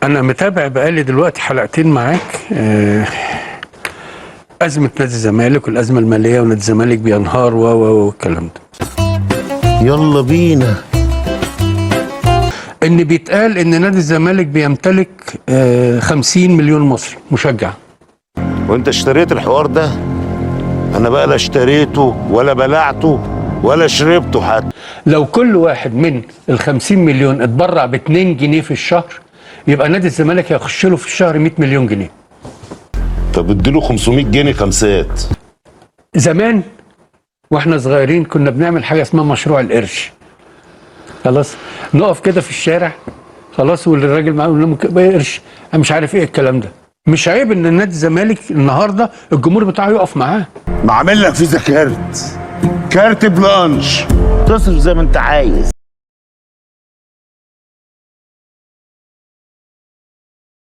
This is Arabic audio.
أنا متابع بقالي دلوقتي حلقتين معاك. أزمة نادي الزمالك والأزمة المالية ونادي الزمالك بينهار والكلام ده. يلا بينا. إن بيتقال إن نادي الزمالك بيمتلك 50 مليون مصري مشجع. وانت اشتريت الحوار ده؟ انا بقى لا اشتريته ولا بلعته ولا شربته حتى. لو كل واحد من ال50 مليون اتبرع ب2 جنيه في الشهر يبقى نادي الزمالك هيخش له في الشهر 100 مليون جنيه. طب اديله 500 جنيه خمسات. زمان واحنا صغيرين كنا بنعمل حاجه اسمها مشروع القرش. خلاص نقف كده في الشارع، خلاص والراجل معاه يقول لهم قرش، انا مش عارف ايه الكلام ده. مش عيب ان نادي الزمالك النهارده الجمهور بتاعه يقف معاه. ما عامل لك فيزا كارت بلانش، تصرف زي ما انت عايز.